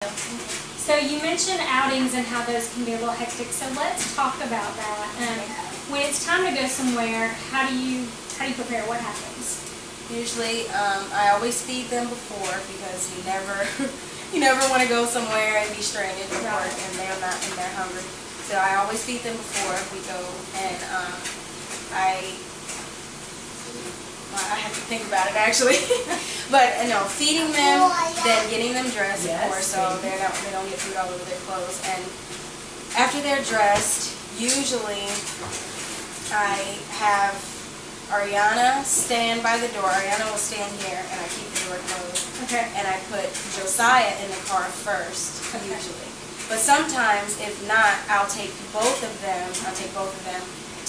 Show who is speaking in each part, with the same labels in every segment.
Speaker 1: So you mentioned outings and how those can be a little hectic. So let's talk about that. When it's time to go somewhere, how do you prepare? What happens?
Speaker 2: Usually, I always feed them before because you never you never want to go somewhere and be stranded at work and they're hungry. So I always feed them before we go, and I have to think about it actually. But no, feeding them, then getting them dressed, of course, so they don't get food all over their clothes. And after they're dressed, usually I have Ariana stand by the door. Ariana will stand here, and I keep the door closed.
Speaker 1: Okay.
Speaker 2: And I put Josiah in the car first, usually. But sometimes, if not, I'll take both of them.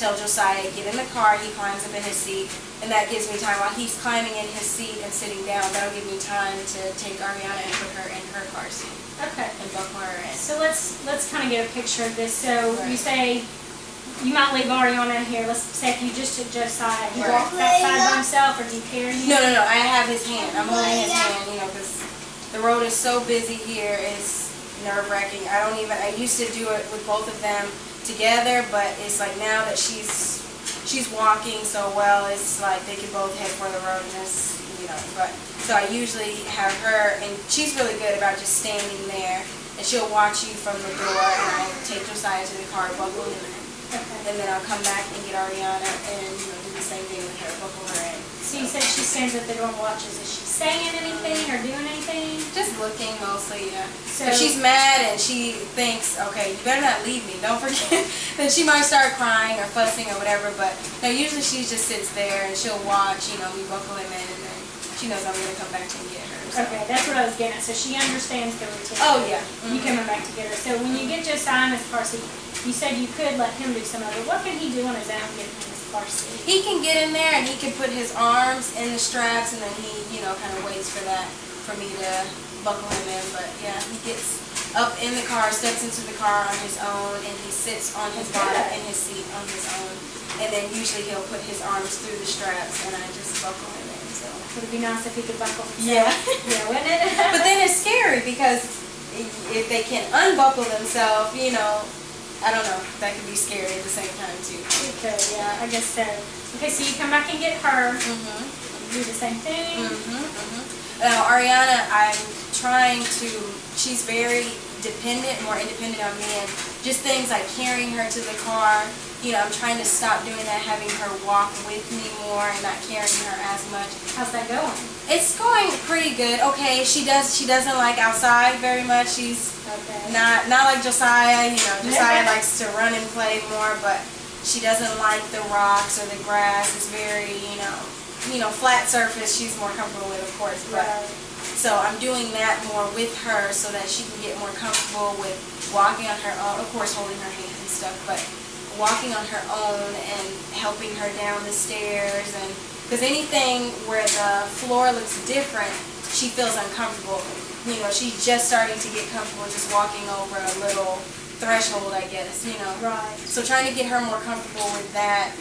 Speaker 2: Tell Josiah, get in the car. He climbs up in his seat, and that gives me time. While he's climbing in his seat and sitting down, that'll give me time to take Ariana and put her in her car seat.
Speaker 1: Okay.
Speaker 2: And buckle her in.
Speaker 1: So let's kind of get a picture of this. So you say you might leave Ariana in here. Let's say if you just took Josiah, he walks outside by himself, or do you carry him?
Speaker 2: No. I have his hand. I'm holding his hand. Because the road is so busy here. It's nerve-wracking. I used to do it with both of them together, but it's like now that she's walking so well, it's like they can both head for the road, and it's, but so I usually have her, and she's really good about just standing there, and she'll watch you from the door, and I take Josiah to the car, buckle him in, and then I'll come back and get Ariana and do the same thing with her, buckle her in.
Speaker 1: So you said she stands at the door and watches. Is she saying anything or doing anything?
Speaker 2: Just looking mostly, yeah.
Speaker 1: So
Speaker 2: if she's mad and she thinks, okay, you better not leave me, don't forget, then she might start crying or fussing or whatever, but no, usually she just sits there and she'll watch, we buckle him in, and then she knows I'm going to come back and get her. So.
Speaker 1: Okay, that's what I was getting at. So she understands the routine.
Speaker 2: Oh, yeah.
Speaker 1: You coming back to get her. So when you get Josiah in his car seat, you said you could let him do some of it. What can he do on his own getting in his car seat?
Speaker 2: He can get in there and he can put his arms in the straps, and then he, kind of waits for me to buckle him in. But yeah, he gets up in the car, steps into the car on his own, and he sits on his bottom in his seat on his own. And then usually he'll put his arms through the straps, and I just buckle him in. So
Speaker 1: it would be nice if he could buckle himself.
Speaker 2: Yeah.
Speaker 1: Yeah, wouldn't it?
Speaker 2: But then it's scary because if they can unbuckle themselves, I don't know, that could be scary at the same time too.
Speaker 1: It could, yeah, I guess so. Okay, so you come back and get her. Do the same thing.
Speaker 2: Ariana, I'm trying to, she's very dependent, more independent on me, and just things like carrying her to the car, I'm trying to stop doing that, having her walk with me more and not carrying her as much.
Speaker 1: How's that going?
Speaker 2: It's going pretty good. Okay, she doesn't like outside very much. She's not like Josiah. Josiah likes to run and play more, but she doesn't like the rocks or the grass. It's very, flat surface she's more comfortable with, of course. But so I'm doing that more with her so that she can get more comfortable with walking on her own. Of course, holding her hand and stuff, but walking on her own and helping her down the stairs, and because anything where the floor looks different, she feels uncomfortable. She's just starting to get comfortable just walking over a little threshold, I guess,
Speaker 1: Right.
Speaker 2: So trying to get her more comfortable with that,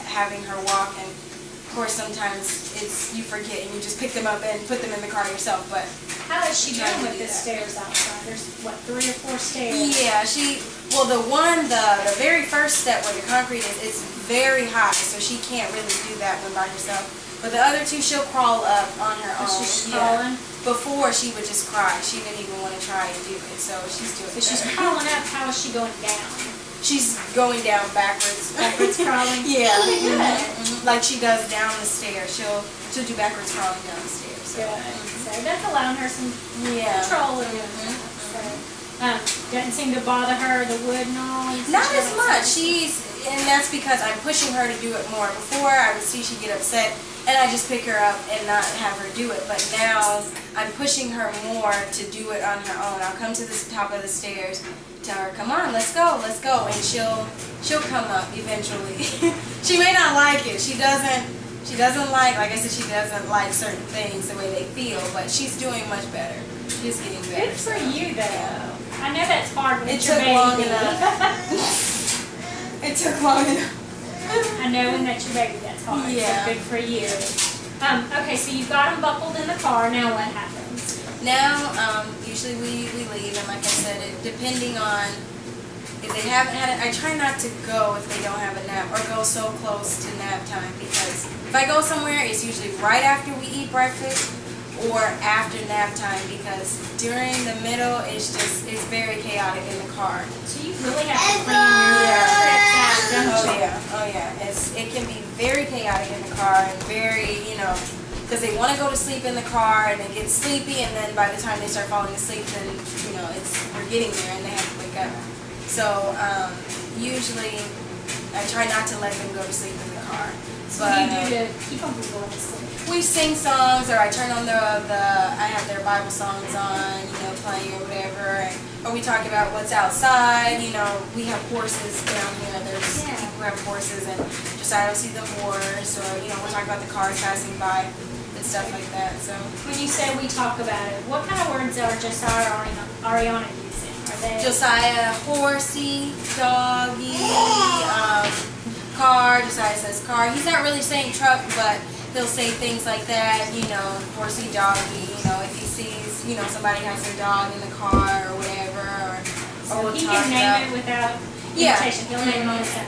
Speaker 2: having her walk, and of course sometimes you forget and you just pick them up and put them in the car yourself, but
Speaker 1: how is she doing with the stairs outside? There's, 3 or 4 stairs?
Speaker 2: Yeah, the very first step where the concrete is, it's very high, so she can't really do that one by herself. But the other 2, she'll crawl up on her own.
Speaker 1: She's crawling?
Speaker 2: Before, she would just cry. She didn't even want to try and do it, so she's doing it.
Speaker 1: So she's crawling up. How is she going down?
Speaker 2: She's going down backwards.
Speaker 1: Backwards crawling?
Speaker 2: Yeah. Like she does down the stairs. She'll do backwards crawling down the stairs. So.
Speaker 1: Good. So that's allowing her some control. Doesn't seem to bother her, the wood and all?
Speaker 2: Not as much. And that's because I'm pushing her to do it more. Before, I would see she'd get upset, and I just pick her up and not have her do it. But now, I'm pushing her more to do it on her own. I'll come to the top of the stairs, tell her, come on, let's go, and she'll come up eventually. She may not like it. She doesn't like I said, she doesn't like certain things the way they feel, but she's doing much better. She's getting better.
Speaker 1: Good for you, though. I know that's hard when
Speaker 2: it
Speaker 1: it's your
Speaker 2: took
Speaker 1: baby.
Speaker 2: long enough. It took long enough.
Speaker 1: I know when that's your baby, that's hard.
Speaker 2: Yeah.
Speaker 1: So good for you. Okay, so you've got them buckled in the car. Now what happens?
Speaker 2: Now, usually we leave, and like I said, depending on if they haven't had it, I try not to go if they don't have a nap or go so close to nap time, because if I go somewhere, it's usually right after we eat breakfast or after nap time, because during the middle it's very chaotic in the car.
Speaker 1: So you really have to plan your trips out, don't you?
Speaker 2: Oh yeah. It can be very chaotic in the car and very, because they want to go to sleep in the car and they get sleepy, and then by the time they start falling asleep, then we're getting there and they have to wake up. So usually I try not to let them go to sleep in the car.
Speaker 1: So what do you do to keep them from going to sleep?
Speaker 2: We sing songs, or I turn on I have their Bible songs on, playing or whatever, or we talk about what's outside. We have horses down here. There's people who have horses, and Josiah will see the horse, or we'll talk about the cars passing by and stuff like that. So
Speaker 1: when you say we talk about it, what kind of words are Josiah or Ariana using? Are they
Speaker 2: Josiah, horsey, doggy, car. Josiah says car. He's not really saying truck, but he'll say things like that, horsey, doggy, if he sees, somebody has their dog in the car or whatever, or we'll
Speaker 1: he
Speaker 2: talk
Speaker 1: can name it without invitation. He'll name it on his own.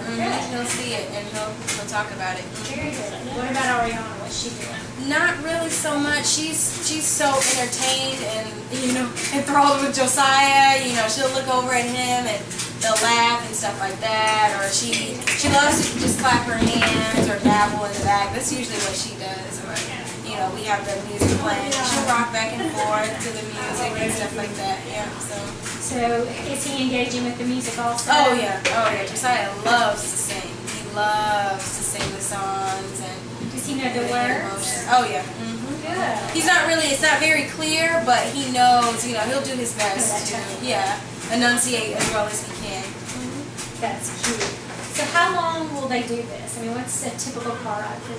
Speaker 2: He'll see it and he'll talk about it.
Speaker 1: Very good. What about Ariana? What's she doing?
Speaker 2: Not really so much. She's so entertained and enthralled with Josiah. She'll look over at him and they'll laugh and stuff like that. Or she loves to just clap her hands or dabble in the back. That's usually what she does. Or we have the music playing. She'll rock back and forth to the music and stuff like that. Yeah.
Speaker 1: So is he engaging with the music also?
Speaker 2: Oh yeah. Josiah loves to sing. He loves to sing the songs and.
Speaker 1: Does he know the words?
Speaker 2: Oh yeah.
Speaker 1: Good.
Speaker 2: He's not really. It's not very clear, but he knows. He'll do his best to enunciate as well as he can.
Speaker 1: That's cute. So how long will they do this? I mean, what's a typical car ride for you?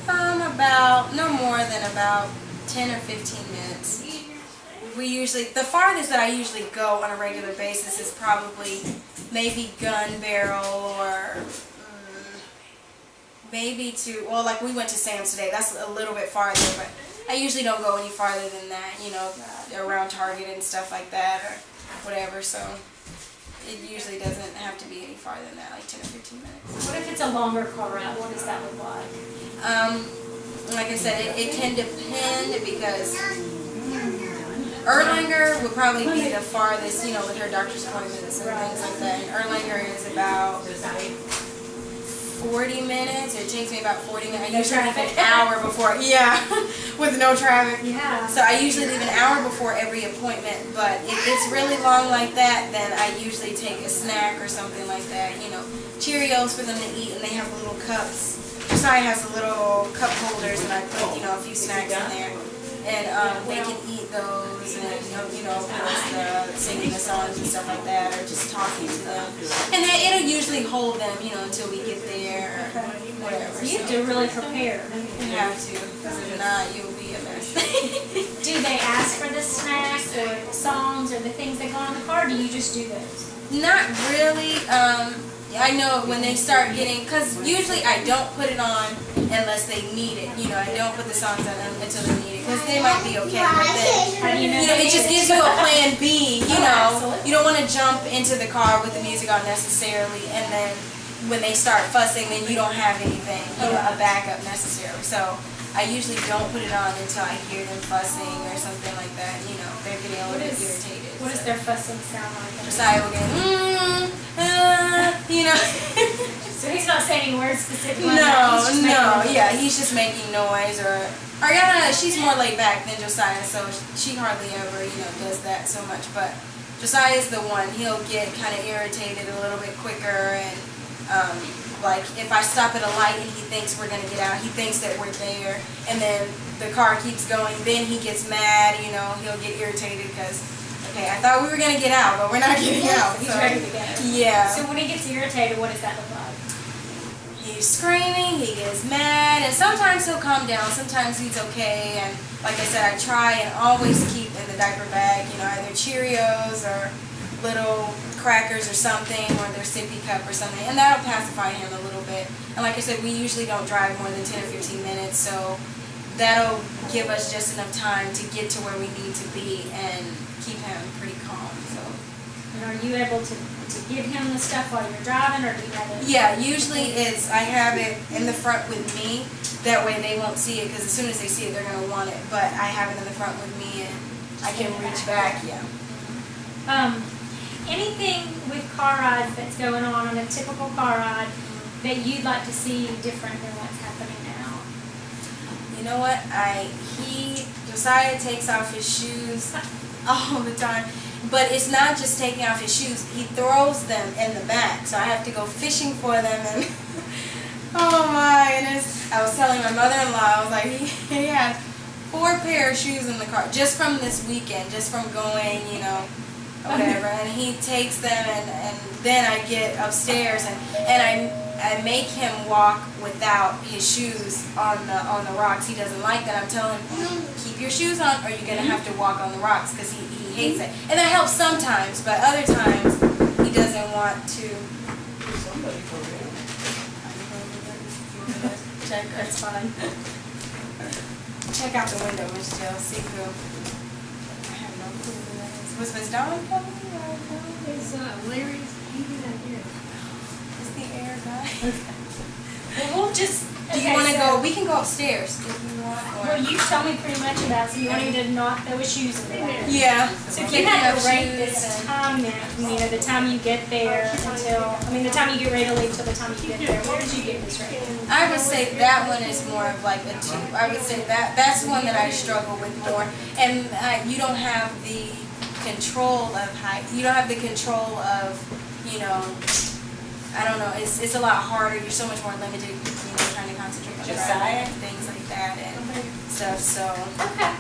Speaker 2: About no more than about 10 or 15 minutes. The farthest that I usually go on a regular basis is probably maybe Gun Barrel, or maybe like we went to Sam's today. That's a little bit farther, but I usually don't go any farther than that, around Target and stuff like that or whatever, so it usually doesn't have to be any farther than that, like 10 or 15 minutes.
Speaker 1: What if it's a longer car ride? What does that look like?
Speaker 2: Like I said, it can depend, because Erlanger would probably be the farthest, with her doctor's appointments and things like that. And Erlanger is about 40 minutes. It takes me about 40 minutes. I usually leave an hour before. Yeah, with no traffic.
Speaker 1: Yeah.
Speaker 2: So I usually leave an hour before every appointment. But if it's really long like that, then I usually take a snack or something like that. Cheerios for them to eat, and they have little cups. Josiah has little cup holders, and I put a few snacks in there, and they can eat those, and singing the songs and stuff like that, or just talking to them, and then it'll usually hold them, until we get there or whatever.
Speaker 1: So you have to really prepare.
Speaker 2: You have to, because if not, you'll be a mess.
Speaker 1: Do they ask for the snacks or the songs or the things that go on in the car? Or do you just do those?
Speaker 2: Not really. I know when they start getting, because usually I don't put it on unless they need it. I don't put the songs on them until they need it, because they might be okay. But then, it just gives you a plan B. You don't want to jump into the car with the music on necessarily, and then when they start fussing, then you don't have anything, a backup necessarily. So I usually don't put it on until I hear them fussing or something like that. They're getting a little bit irritated.
Speaker 1: What does their fussing sound like?
Speaker 2: Josiah will get,
Speaker 1: So he's not saying any words specifically.
Speaker 2: He's just making noise. Or Ariana, she's more laid back than Josiah, so she hardly ever, does that so much. But Josiah's the one. He'll get kind of irritated a little bit quicker, and like if I stop at a light and he thinks we're gonna get out, he thinks that we're there, and then the car keeps going, then he gets mad. He'll get irritated because, okay, I thought we were gonna get out, but we're not getting out.
Speaker 1: He's ready to go.
Speaker 2: Yeah.
Speaker 1: So when he gets irritated, what does that look like?
Speaker 2: He's screaming, he gets mad, and sometimes he'll calm down, sometimes he's okay, and like I said, I try and always keep in the diaper bag, either Cheerios or little crackers or something, or their sippy cup or something, and that'll pacify him a little bit. And like I said, we usually don't drive more than 10 or 15 minutes, so that'll give us just enough time to get to where we need to be and keep him pretty calm. So.
Speaker 1: And are you able to give him the stuff while you're driving, or do you have it?
Speaker 2: Yeah, usually I have it in the front with me. That way they won't see it, because as soon as they see it, they're going to want it. But I have it in the front with me, and I can reach back. Yeah.
Speaker 1: Anything with car rides that's going on a typical car ride that you'd like to see different than what's happening now?
Speaker 2: You know what? Josiah takes off his shoes all the time. But it's not just taking off his shoes. He throws them in the back. So I have to go fishing for them. And oh my goodness. I was telling my mother-in-law, I was like, he had 4 pair of shoes in the car just from this weekend, just from going, you know, whatever. And he takes them, and then I get upstairs and I make him walk without his shoes on the rocks. He doesn't like that. I'm telling him, keep your shoes on or you're going to have to walk on the rocks, because he hates it. And that helps sometimes, but other times he doesn't want to. Check, that's fine. Check out the window, Miss Jill. See who. I have no clue who that is. Was Miss Dawn coming?
Speaker 3: It's Larry's heating that here.
Speaker 2: Is the air guy?
Speaker 1: Well, we'll just.
Speaker 2: Do you want to go? We can go upstairs if you want.
Speaker 1: Well, you told me pretty much about, so you want him to not throw his shoes in the back.
Speaker 2: Yeah.
Speaker 1: So if you had to rate this time then, you know, the time you get there the time you get ready to leave till the time you get there, what would you give this rating?
Speaker 2: I would say that one is more of like a 2. I would say that's the one that I struggle with more. And you don't have the control of height. You don't have the control of, you know, I don't know. It's a lot harder. You're so much more limited, you know, trying to concentrate on the ride and things like that and stuff. So.
Speaker 1: Okay.